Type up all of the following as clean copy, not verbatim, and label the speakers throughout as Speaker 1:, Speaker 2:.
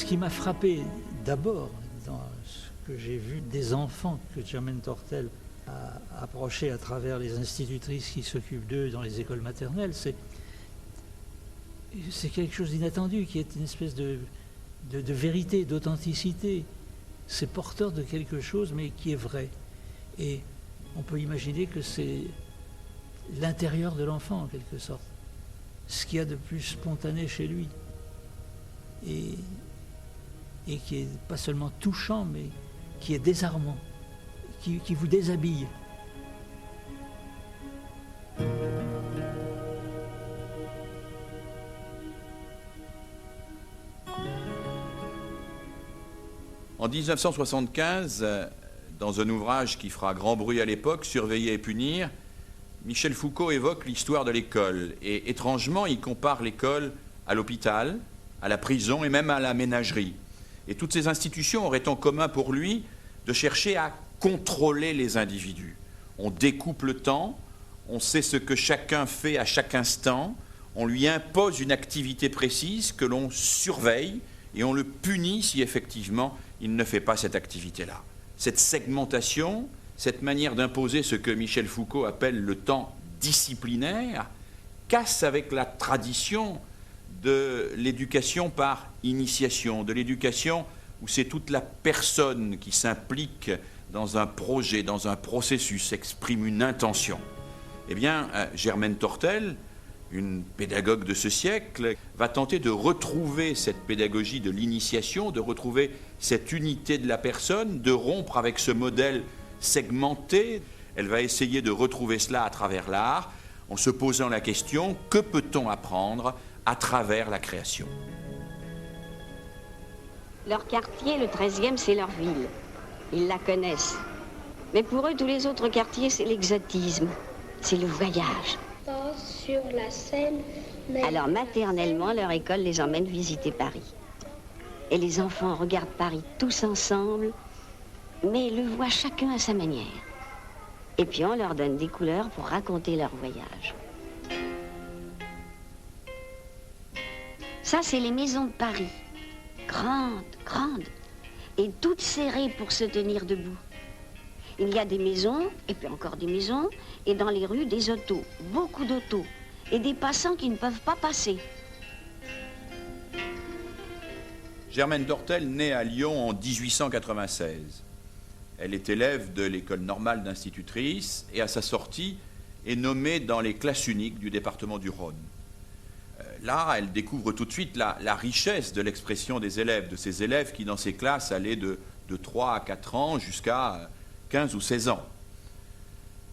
Speaker 1: Ce qui m'a frappé d'abord dans ce que j'ai vu des enfants que Germaine Tortel a approchés à travers les institutrices qui s'occupent d'eux dans les écoles maternelles, c'est quelque chose d'inattendu, qui est une espèce de vérité, d'authenticité. C'est porteur de quelque chose, mais qui est vrai. Et on peut imaginer que c'est l'intérieur de l'enfant, en quelque sorte. Ce qu'il y a de plus spontané chez lui. Et qui est pas seulement touchant, mais qui est désarmant, qui vous déshabille.
Speaker 2: En 1975, dans un ouvrage qui fera grand bruit à l'époque, Surveiller et punir, Michel Foucault évoque l'histoire de l'école. Et étrangement, il compare l'école à l'hôpital, à la prison et même à la ménagerie. Et toutes ces institutions auraient en commun pour lui de chercher à contrôler les individus. On découpe le temps, on sait ce que chacun fait à chaque instant, on lui impose une activité précise que l'on surveille et on le punit si effectivement il ne fait pas cette activité-là. Cette segmentation, cette manière d'imposer ce que Michel Foucault appelle le temps disciplinaire, casse avec la tradition de l'éducation par initiation, de l'éducation où c'est toute la personne qui s'implique dans un projet, dans un processus, exprime une intention. Eh bien, Germaine Tortel, une pédagogue de ce siècle, va tenter de retrouver cette pédagogie de l'initiation, de retrouver cette unité de la personne, de rompre avec ce modèle segmenté. Elle va essayer de retrouver cela à travers l'art, en se posant la question, que peut-on apprendre à travers la création?
Speaker 3: Leur quartier, le 13e, c'est leur ville. Ils la connaissent. Mais pour eux, tous les autres quartiers, c'est l'exotisme, c'est le voyage.
Speaker 4: Sur la Seine.
Speaker 3: Alors, maternellement, leur école les emmène visiter Paris. Et les enfants regardent Paris tous ensemble, mais le voient chacun à sa manière. Et puis, on leur donne des couleurs pour raconter leur voyage. Ça, c'est les maisons de Paris. Grandes, grandes. Et toutes serrées pour se tenir debout. Il y a des maisons, et puis encore des maisons, et dans les rues, des autos, beaucoup d'autos, et des passants qui ne peuvent pas passer.
Speaker 2: Germaine Tortel naît à Lyon en 1896. Elle est élève de l'école normale d'institutrice et à sa sortie est nommée dans les classes uniques du département du Rhône. Là, elle découvre tout de suite la richesse de l'expression des élèves, de ces élèves qui dans ces classes allaient de 3 à 4 ans jusqu'à 15 ou 16 ans.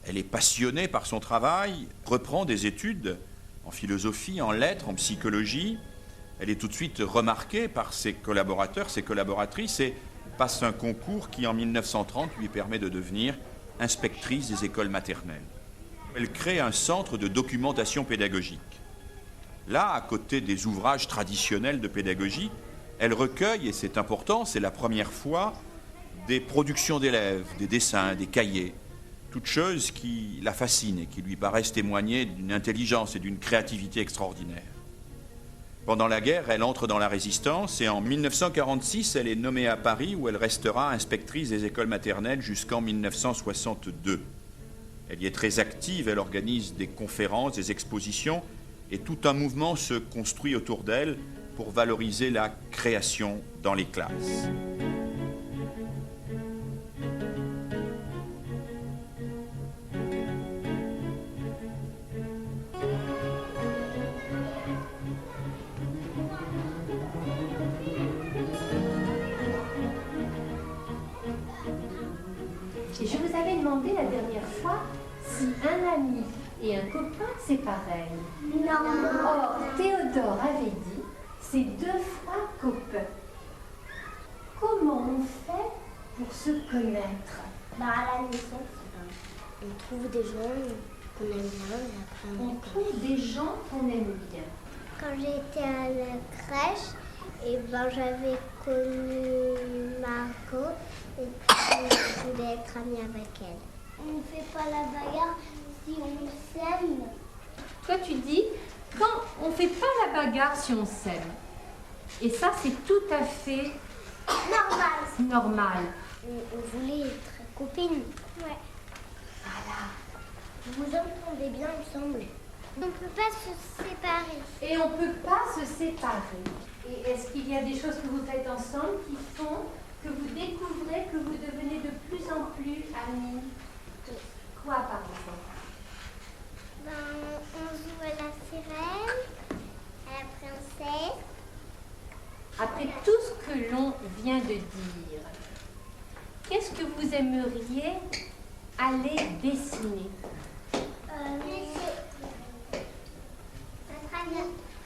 Speaker 2: Elle est passionnée par son travail, reprend des études en philosophie, en lettres, en psychologie. Elle est tout de suite remarquée par ses collaborateurs, ses collaboratrices et passe un concours qui, en 1930, lui permet de devenir inspectrice des écoles maternelles. Elle crée un centre de documentation pédagogique. Là, à côté des ouvrages traditionnels de pédagogie, elle recueille, et c'est important, c'est la première fois, des productions d'élèves, des dessins, des cahiers, toutes choses qui la fascinent et qui lui paraissent témoigner d'une intelligence et d'une créativité extraordinaire. Pendant la guerre, elle entre dans la Résistance et en 1946, elle est nommée à Paris où elle restera inspectrice des écoles maternelles jusqu'en 1962. Elle y est très active, elle organise des conférences, des expositions et tout un mouvement se construit autour d'elle pour valoriser la création dans les classes.
Speaker 4: Et je vous avais demandé la dernière fois si un ami et un copain, c'est pareil.
Speaker 5: Non.
Speaker 4: Or, Théodore avait dit, c'est 2 fois copain. Comment on fait pour se connaître?
Speaker 5: À la naissance, on trouve des gens qu'on aime bien et après
Speaker 4: On trouve des gens qu'on aime bien.
Speaker 5: Quand j'étais à la crèche, j'avais connu Margot et puis je voulais être amie avec elle. On ne fait pas la bagarre si on s'aime.
Speaker 4: Toi, tu dis, quand on ne fait pas la bagarre si on s'aime. Et ça, c'est tout à fait normal.
Speaker 5: On voulait être copines. Ouais.
Speaker 4: Voilà.
Speaker 5: Vous vous entendez bien ensemble. On ne peut pas se séparer.
Speaker 4: Et on ne peut pas se séparer. Et est-ce qu'il y a des choses que vous faites ensemble qui font que vous découvrez que vous devenez de plus en plus amis? Quoi, par exemple?
Speaker 5: On joue à la sirène, à la princesse.
Speaker 4: Après tout ce que l'on vient de dire, qu'est-ce que vous aimeriez aller dessiner?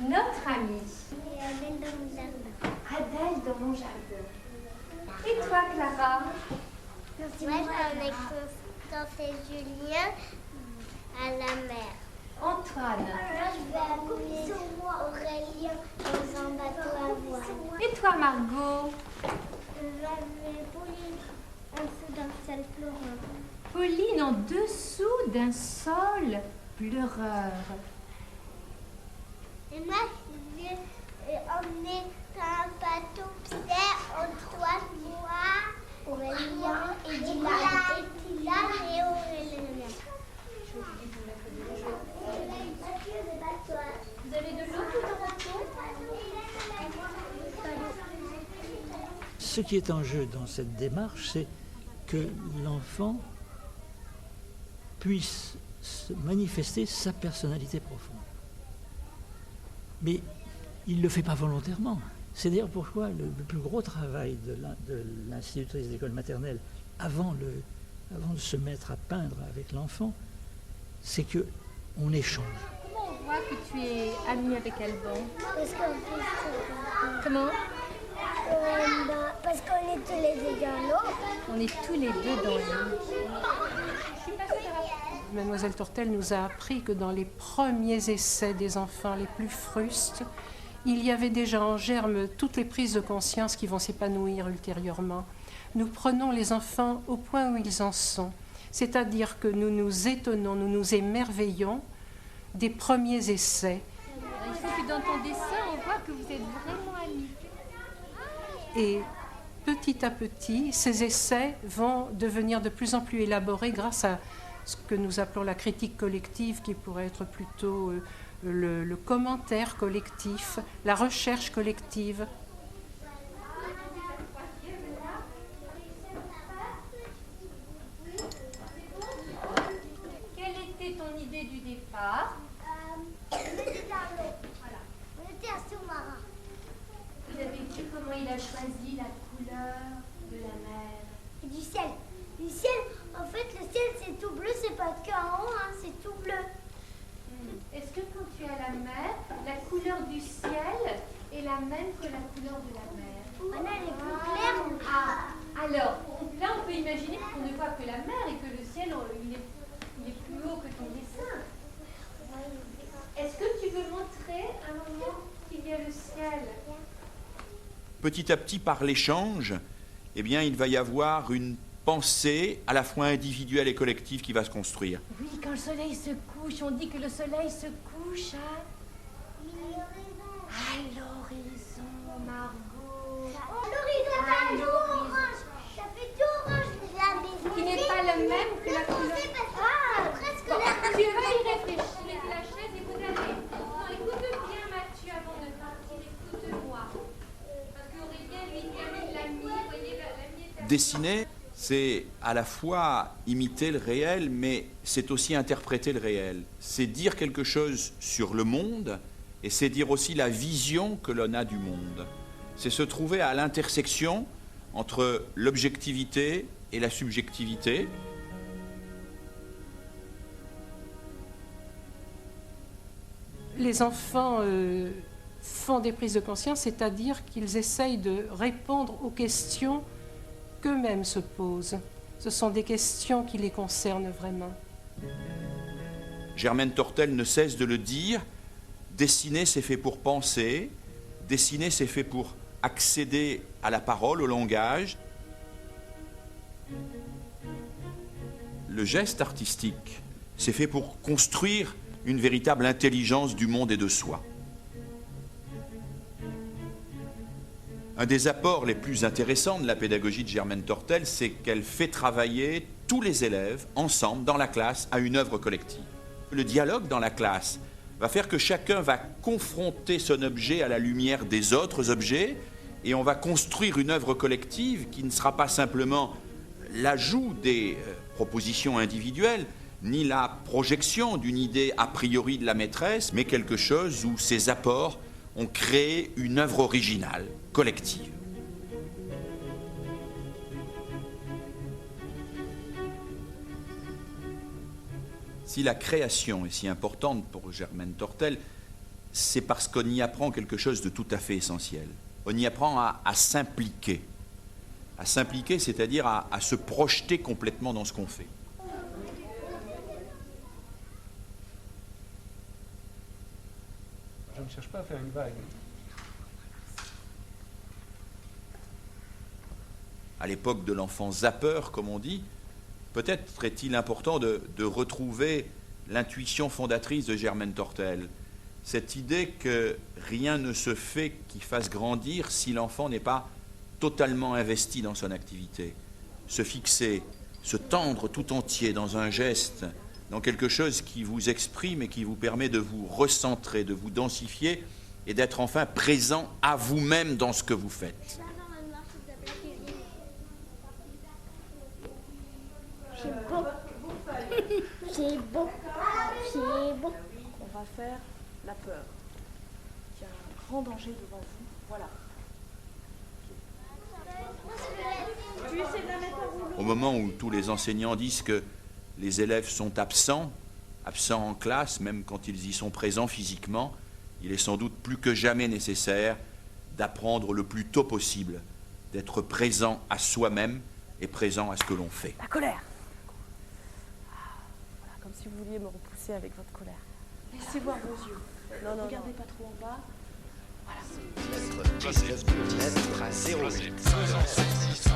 Speaker 4: Notre amie.
Speaker 5: Adèle dans mon jardin.
Speaker 4: Adèle dans mon jardin. Et toi, Clara?
Speaker 5: Moi, je vais avec Constance et Julien à la mer.
Speaker 4: Antoine.
Speaker 5: Moi, je vais amener Aurélien dans un bateau à voile.
Speaker 4: Et toi, Margot?
Speaker 5: Je vais amener Pauline en dessous d'un sol pleureur.
Speaker 4: Pauline en dessous d'un sol pleureur.
Speaker 5: Et moi, je vais emmener un bateau Antoine, moi, Aurélien et Dylan. Et Dylan et Aurélien.
Speaker 4: Vous avez de l'eau tout en bateau?
Speaker 1: Ce qui est en jeu dans cette démarche, c'est que l'enfant puisse manifester sa personnalité profonde. Mais il ne le fait pas volontairement. C'est d'ailleurs pourquoi le plus gros travail de l'institutrice d'école maternelle, avant de se mettre à peindre avec l'enfant, c'est qu'on échange.
Speaker 4: Comment on voit que tu es amie avec Alban?
Speaker 5: Parce qu'en plus,
Speaker 4: Comment?
Speaker 5: parce qu'on est tous les deux dans l'eau.
Speaker 4: On est tous les deux dans l'eau.
Speaker 6: Mademoiselle Tortel nous a appris que dans les premiers essais des enfants les plus frustes, il y avait déjà en germe toutes les prises de conscience qui vont s'épanouir ultérieurement. Nous prenons les enfants au point où ils en sont, c'est-à-dire que nous nous étonnons, nous nous émerveillons des premiers essais.
Speaker 4: Il faut que dans ton dessin, on voit que vous êtes vraiment amis.
Speaker 6: Et petit à petit, ces essais vont devenir de plus en plus élaborés grâce à ce que nous appelons la critique collective, qui pourrait être plutôt le commentaire collectif, la recherche collective.
Speaker 4: Quelle était ton idée du départ?
Speaker 5: On était dans l'eau. Voilà. On était à sous-marin.
Speaker 4: Vous avez vu comment il a choisi la couleur de la mer?
Speaker 5: Et du ciel. Du ciel, en fait, le ciel c'est tout bleu, c'est pas qu'en haut, hein, c'est tout bleu.
Speaker 4: Est-ce que quand tu es à la mer, la couleur du ciel est la même que la couleur de la mer?
Speaker 5: Voilà, elle est plus claire.
Speaker 4: Alors, là on peut imaginer qu'on ne voit que la mer et que le ciel il est plus haut que ton dessin. Est-ce que tu veux montrer un moment qu'il y a le ciel?
Speaker 2: Petit à petit, par l'échange, eh bien, il va y avoir une pensée à la fois individuelle et collective qui va se construire.
Speaker 4: Oui, quand le soleil se couche, on dit que le soleil se couche à l'horizon, Margot.
Speaker 5: L'horizon, ça fait tout orange. Ça fait tout orange.
Speaker 4: Qui n'est pas le même que la couleur.
Speaker 5: Presque
Speaker 4: Bon,
Speaker 5: la
Speaker 4: tu vas y réfléchir. Mettez la chaise et vous allez. Non, écoute bien, Mathieu, avant de partir. Écoute-moi. Parce qu'Aurélien, lui, termine la nuit. Vous voyez, la nuit est...
Speaker 2: Dessiner, c'est à la fois imiter le réel, mais c'est aussi interpréter le réel. C'est dire quelque chose sur le monde, et c'est dire aussi la vision que l'on a du monde. C'est se trouver à l'intersection entre l'objectivité et la subjectivité.
Speaker 6: Les enfants font des prises de conscience, c'est-à-dire qu'ils essayent de répondre aux questions qu'eux-mêmes se posent. Ce sont des questions qui les concernent vraiment.
Speaker 2: Germaine Tortel ne cesse de le dire, dessiner c'est fait pour penser, dessiner c'est fait pour accéder à la parole, au langage. Le geste artistique, c'est fait pour construire une véritable intelligence du monde et de soi. Un des apports les plus intéressants de la pédagogie de Germaine Tortel, c'est qu'elle fait travailler tous les élèves ensemble dans la classe à une œuvre collective. Le dialogue dans la classe va faire que chacun va confronter son objet à la lumière des autres objets et on va construire une œuvre collective qui ne sera pas simplement l'ajout des propositions individuelles, ni la projection d'une idée a priori de la maîtresse, mais quelque chose où ces apports ont créé une œuvre originale, collective. Si la création est si importante pour Germaine Tortel, c'est parce qu'on y apprend quelque chose de tout à fait essentiel. On y apprend à s'impliquer. À s'impliquer, c'est-à-dire à se projeter complètement dans ce qu'on fait.
Speaker 7: Je ne cherche pas à faire une vague.
Speaker 2: À l'époque de l'enfant zappeur, comme on dit, peut-être est-il important de retrouver l'intuition fondatrice de Germaine Tortel. Cette idée que rien ne se fait qui fasse grandir si l'enfant n'est pas totalement investi dans son activité. Se fixer, se tendre tout entier dans un geste, dans quelque chose qui vous exprime et qui vous permet de vous recentrer, de vous densifier et d'être enfin présent à vous-même dans ce que vous faites.
Speaker 5: C'est beau. C'est beau. C'est beau.
Speaker 8: On va faire la peur. Il y a un grand danger devant vous. Voilà.
Speaker 2: Au moment où tous les enseignants disent que les élèves sont absents en classe, même quand ils y sont présents physiquement, il est sans doute plus que jamais nécessaire d'apprendre le plus tôt possible, d'être présent à soi-même et présent à ce que l'on fait.
Speaker 8: La colère. Voilà, comme si vous vouliez me repousser avec votre colère. Laissez voir vos yeux. Non, regardez pas trop en bas. Voilà.
Speaker 9: Lettre à 08.